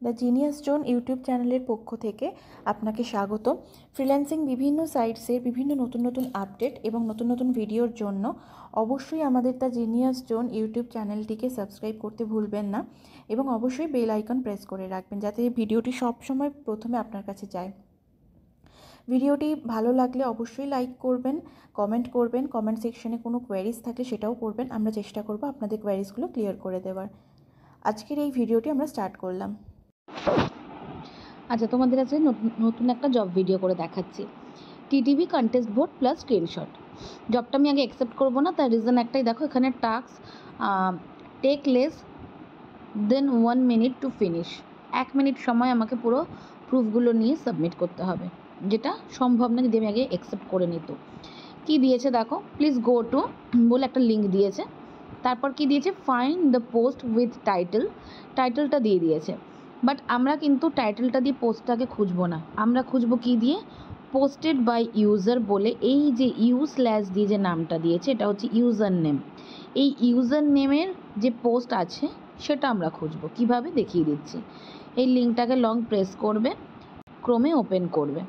The genius zone YouTube চ্যানেলের পক্ষ থেকে আপনাকে স্বাগত। ফ্রিল্যান্সিং বিভিন্ন সাইটসের বিভিন্ন নতুন নতুন আপডেট এবং নতুন নতুন ভিডিওর জন্য অবশ্যই আমাদের দ্য জিনিয়াস জোন ইউটিউব চ্যানেলটিকে সাবস্ক্রাইব করতে ভুলবেন না এবং অবশ্যই বেল আইকন প্রেস করে রাখবেন যাতে এই ভিডিওটি সবসময় প্রথমে আপনার কাছে যায়। ভিডিওটি ভালো লাগলে অবশ্যই লাইক করবেন, কমেন্ট সেকশনে কোনো কোয়ারিজ থাকলে সেটাও করবেন। আমরা চেষ্টা করব আপনাদের কোয়ারিজগুলো ক্লিয়ার করে দেওয়ার। আজকের এই ভিডিওটি আমরা স্টার্ট করলাম। আচ্ছা, তোমাদের কাছে নতুন একটা জব ভিডিও করে দেখাচ্ছি। TTV contest vote plus screenshot. জবটা আমি আগে অ্যাকসেপ্ট করবো না, তার রিজন একটাই, দেখো এখানে task take less than 1 minute to finish. 1 minute সময় আমাকে পুরো প্রুফগুলো নিয়ে সাবমিট করতে হবে, যেটা সম্ভব না যদি আমি আগে অ্যাকসেপ্ট করে নিত। কি দিয়েছে দেখো, প্লিজ গো টু বলে একটা লিঙ্ক দিয়েছে। তারপর কি দিয়েছে, ফাইন্ড দ্য পোস্ট উইথ টাইটেলটা দিয়ে দিয়েছে। বাট আমরা কিন্তু টাইটেলটা দিয়ে পোস্টটাকে খুঁজবো না, আমরা খুঁজবো কি দিয়ে, পোস্টেড বাই ইউজার বলে এই যে /, দিয়ে যে নামটা দিয়েছে এটা হচ্ছে ইউজার নেম। এই ইউজার নেমের যে পোস্ট আছে সেটা আমরা খুঁজবো। কিভাবে দেখিয়ে দিচ্ছি। এই লিঙ্কটাকে লং প্রেস করবে, ক্রোমে ওপেন করবে,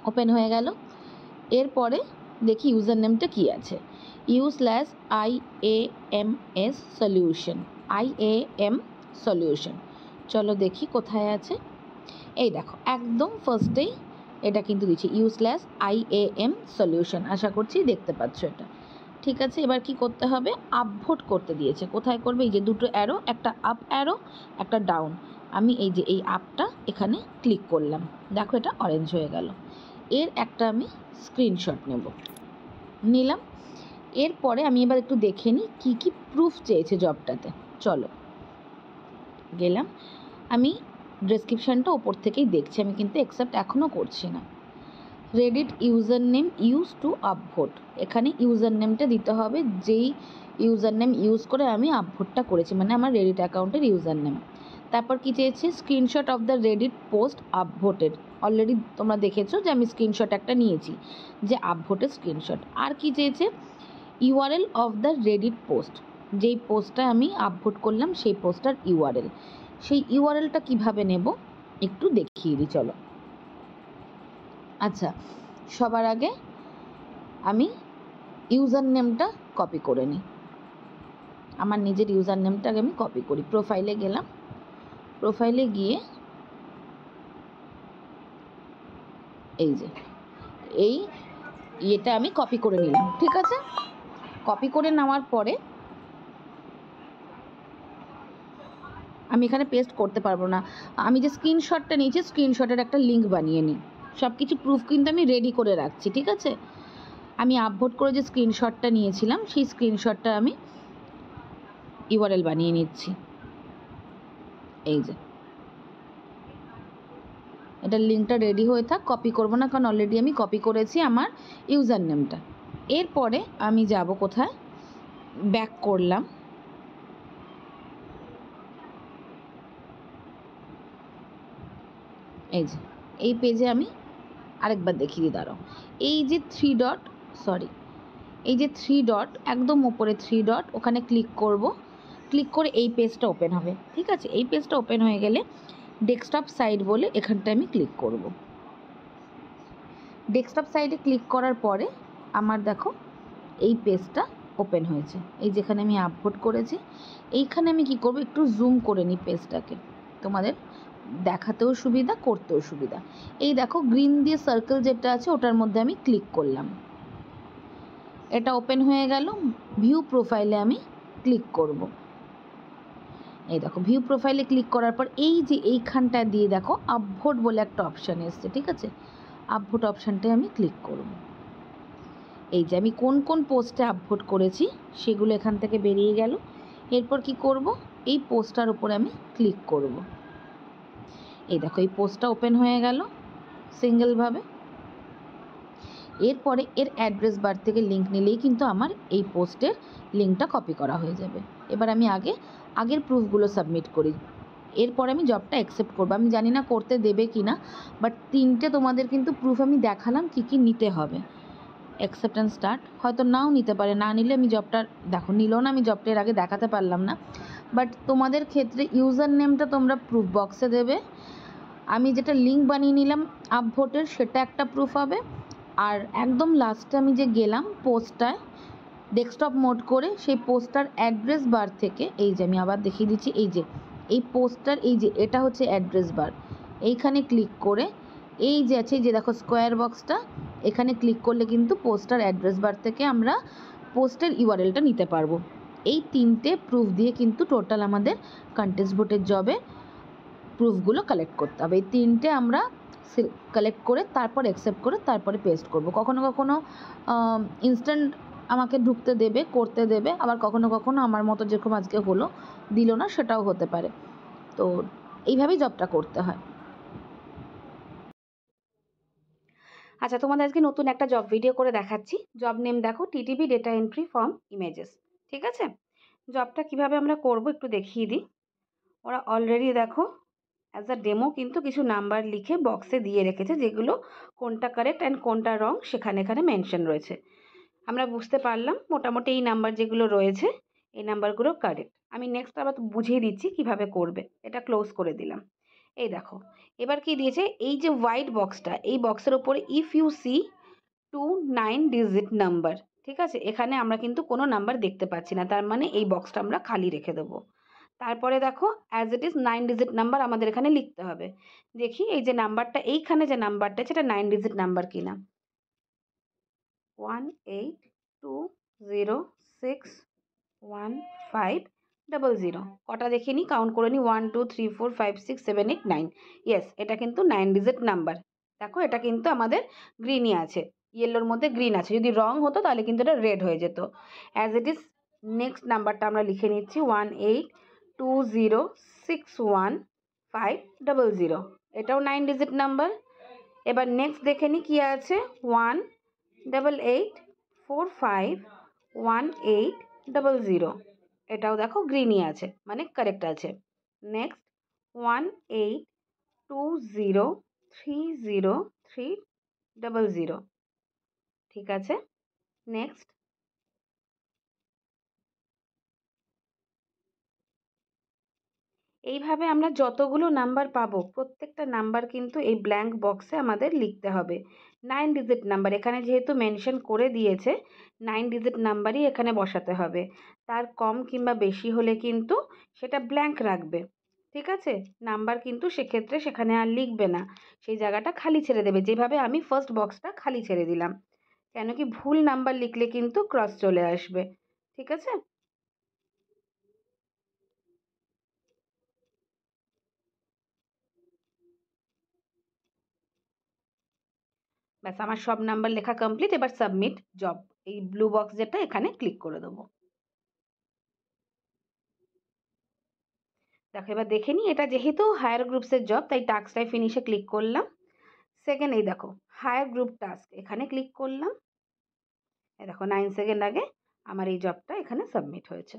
ওপেন হয়ে গেল। এরপরে দেখি ইউজার নেমটা কী আছে, u/IAMS সলিউশন। চলো দেখি কোথায় আছে। এই দেখো একদম ফার্স্টেই এটা কিন্তু দিচ্ছি u/IAM সলিউশন। আশা করছি দেখতে পাচ্ছ এটা। ঠিক আছে, এবার কি করতে হবে, আপভোট করতে দিয়েছে। কোথায় করবে, এই যে দুটো অ্যারো, একটা আপ অ্যারো একটা ডাউন। আমি এই যে এই আপটা এখানে ক্লিক করলাম, দেখো এটা অরেঞ্জ হয়ে গেল। এর একটা আমি স্ক্রিনশট নিলাম। এরপরে আমি এবার একটু দেখে নিই কী কী প্রুফ চেয়েছে জবটাতে। চলো গেলাম, আমি ডেসক্রিপশানটা ওপর থেকেই দেখছি, আমি কিন্তু অ্যাকসেপ্ট এখনও করছি না। Reddit user name use to upvote, এখানে ইউজার নেমটা দিতে হবে যেই ইউজার নেম ইউজ করে আমি আপভোটটা করেছি, মানে আমার রেডিট অ্যাকাউন্টের ইউজার নেম। তারপর কি চেয়েছে, screenshot of the Reddit post upvoted. Already তোমরা দেখেছো যে আমি স্ক্রিনশট একটা নিয়েছি, যে আপভোটের স্ক্রিনশট। আর কি চেয়েছে, URL of the Reddit post, যেই পোস্টটা আমি আপভোট করলাম সেই পোস্টটার ইউআরএল। সেই ইউআরএলটা কীভাবে নেব একটু দেখিয়ে দিই, চলো। আচ্ছা, সবার আগে আমি ইউজার নেমটা কপি করে নিই। আমার নিজের ইউজার নেমটাকে আমি কপি করি। প্রোফাইলে গেলাম, প্রোফাইলে গিয়ে এই যে এটা আমি কপি করে নিলাম। ঠিক আছে, কপি করে নেওয়ার পরে আমি এখানে পেস্ট করতে পারবো না। আমি যে স্ক্রিনশটটা নিয়েছি স্ক্রিনশটের একটা লিঙ্ক বানিয়ে নিই। সব কিছু প্রুফ কিন্তু আমি রেডি করে রাখছি। ঠিক আছে, আমি আপভোট করে যে স্ক্রিনশটটা নিয়েছিলাম সেই স্ক্রিনশটটা আমি ইউআরএল বানিয়ে নিচ্ছি। এই যে এটার লিঙ্কটা রেডি হয়ে থাক, কপি করবো না কারণ অলরেডি আমি কপি করেছি আমার ইউজার নেমটা। এরপরে আমি যাব কোথায়, ব্যাক করলাম, এই যে এই পেজে আমি আরেকবার দেখিয়ে দিই, দাঁড়াও। এই যে থ্রি ডট একদম ওপরে 3 ডট, ওখানে ক্লিক করব। ক্লিক করে এই পেজটা ওপেন হবে। ঠিক আছে, এই পেজটা ওপেন হয়ে গেলে ডেস্কটপ সাইট বলে এখানটা আমি ক্লিক করব। ডেস্কটপ সাইটে ক্লিক করার পরে আমার দেখো এই পেজটা ওপেন হয়েছে। এই যেখানে আমি আপলোড করেছি এইখানে আমি কি করব, একটু জুম করে নিই পেজটাকে, তোমাদের দেখাতেও সুবিধা, করতেও সুবিধা। এই দেখো গ্রিন দিয়ে সার্কেল যেটা আছে ওটার মধ্যে আমি ক্লিক করলাম, এটা ওপেন হয়ে গেল। ভিউ প্রোফাইলে আমি ক্লিক করব। এই দেখো ভিউ প্রোফাইলে ক্লিক করার পর এই যে এইখানটা দিয়ে দেখো আপভোট বলে একটা অপশান এসছে। ঠিক আছে, আপভোট অপশানটায় আমি ক্লিক করব। এই যে আমি কোন কোন পোস্টে আপভোট করেছি সেগুলো এখান থেকে বেরিয়ে গেল। এরপর কি করব, এই পোস্টটার উপরে আমি ক্লিক করব। এই দেখো এই পোস্টটা ওপেন হয়ে গেল সিঙ্গেলভাবে। এরপরে এর অ্যাড্রেস বার থেকে লিঙ্ক নিলেই কিন্তু আমার এই পোস্টের লিঙ্কটা কপি করা হয়ে যাবে। এবার আমি আগের প্রুফগুলো সাবমিট করি, এরপরে আমি জবটা অ্যাকসেপ্ট করবো। আমি জানি না করতে দেবে কি না, বাট 3টে তোমাদের কিন্তু প্রুফ আমি দেখালাম কি কি নিতে হবে। অ্যাকসেপ্ট অ্যান্ড স্টার্ট হয়তো নাও নিতে পারে, না নিলে আমি জবটা দেখো নিল না, আমি জবটা এর আগে দেখাতে পারলাম না। বাট তোমাদের ক্ষেত্রে ইউজার নেমটা তোমরা প্রুফ বক্সে দেবে। আমি যেটা লিঙ্ক বানিয়ে নিলাম আপভোটের সেটা একটা প্রুফ হবে। আর একদম লাস্টে আমি যে গেলাম পোস্টটায় ডেস্কটপ মোড করে, সেই পোস্টার অ্যাড্রেস বার থেকে এই যে আমি আবার দেখিয়ে দিচ্ছি, এই যে এই পোস্টার, এই যে এটা হচ্ছে অ্যাড্রেস বার, এইখানে ক্লিক করে এই যে আছে, এই যে দেখো স্কোয়ার বক্সটা, এখানে ক্লিক করলে কিন্তু পোস্টার অ্যাড্রেস বার থেকে আমরা পোস্টের ইউআরএলটা নিতে পারবো। এই তিনটে প্রুফ দিয়ে কিন্তু টোটাল আমাদের কন্টেস্ট ভোটের জবে প্রুফগুলো কালেক্ট করতে হবে। এই তিনটে আমরা কালেক্ট করে তারপর অ্যাকসেপ্ট করে তারপরে পেস্ট করব। কখনো কখনো ইনস্ট্যান্ট আমাকে ঢুকতে দেবে, করতে দেবে, আবার কখনো কখনো আমার মতো যেরকম আজকে হলো দিল না, সেটাও হতে পারে। তো এইভাবেই জবটা করতে হয়। আচ্ছা, তোমাদের আজকে নতুন একটা জব ভিডিও করে দেখাচ্ছি। জব নেম দেখো, TTV data entry from images. ঠিক আছে, জবটা কিভাবে আমরা করব একটু দেখিয়ে দিই। ওরা অলরেডি দেখো অ্যাজ আ ডেমো কিন্তু কিছু নাম্বার লিখে বক্সে দিয়ে রেখেছে, যেগুলো কোনটা কারেক্ট অ্যান্ড কোনটা রং সেখানে এখানে মেনশন রয়েছে। আমরা বুঝতে পারলাম মোটামুটি এই নাম্বার যেগুলো রয়েছে এই নাম্বারগুলো কারেক্ট। আমি নেক্সট আবার বুঝিয়ে দিচ্ছি কিভাবে করবে। এটা ক্লোজ করে দিলাম। এই দেখো এবার কি দিয়েছে, এই যে হোয়াইট বক্সটা, এই বক্সের ওপরে if you see 9 digit number. ঠিক আছে, এখানে আমরা কিন্তু কোনো নাম্বার দেখতে পাচ্ছি না, তার মানে এই বক্সটা আমরা খালি রেখে দেবো। তারপরে দেখো as it is 9 digit number আমাদের এখানে লিখতে হবে। দেখি এই যে নাম্বারটা, এইখানে যে নাম্বারটা সেটা 9 ডিজিট নাম্বার কিনা। 18206150। কটা দেখে নিই, কাউন্ট করে নিই, 1 2 3 4 5 6 7 8 9। ইয়েস, এটা কিন্তু 9 ডিজিট নাম্বার। দেখো এটা কিন্তু আমাদের গ্রিনই আছে, ইয়েলোর মধ্যে গ্রিন আছে। যদি রং হতো তাহলে কিন্তু এটা রেড হয়ে যেত। অ্যাজ ইট ইজ নেক্সট নাম্বারটা আমরা লিখে নিচ্ছি, 18206150। এটাও 9 ডিজিট নাম্বার। এবার নেক্সট দেখে নিই কী আছে, 188451800। এটাও দেখো গ্রিনই আছে, মানে কারেক্ট আছে। নেক্সট 182030300। ঠিক আছে, নেক্সট এইভাবে আমরা যতগুলো নাম্বার পাবো প্রত্যেকটা নাম্বার কিন্তু এই ব্ল্যাঙ্ক বক্সে আমাদের লিখতে হবে। 9 ডিজিট নাম্বার এখানে যেহেতু মেনশন করে দিয়েছে, 9 ডিজিট নাম্বারই এখানে বসাতে হবে। তার কম কিংবা বেশি হলে কিন্তু সেটা ব্ল্যাঙ্ক রাখবে। ঠিক আছে, নাম্বার কিন্তু সেক্ষেত্রে সেখানে আর লিখবে না, সেই জায়গাটা খালি ছেড়ে দেবে, যেভাবে আমি ফার্স্ট বক্সটা খালি ছেড়ে দিলাম। কেন কি, ভুল নাম্বার লিখলে কিন্তু ক্রস চলে আসবে। ঠিক আছে, ব্যাস আমার সব নাম্বার লেখা কমপ্লিট। এবার সাবমিট জব, এই ব্লু বক্স যেটা এখানে ক্লিক করে দেবো। দেখো এবার দেখে নিই, এটা যেহেতু হায়ার গ্রুপসের জব তাই টাস্কটাই ফিনিশে ক্লিক করলাম। সেকেন্ড এই দেখো হায়ার গ্রুপ টাস্ক, এখানে ক্লিক করলাম। এই দেখো 9 সেকেন্ড আগে আমার এই জবটা এখানে সাবমিট হয়েছে।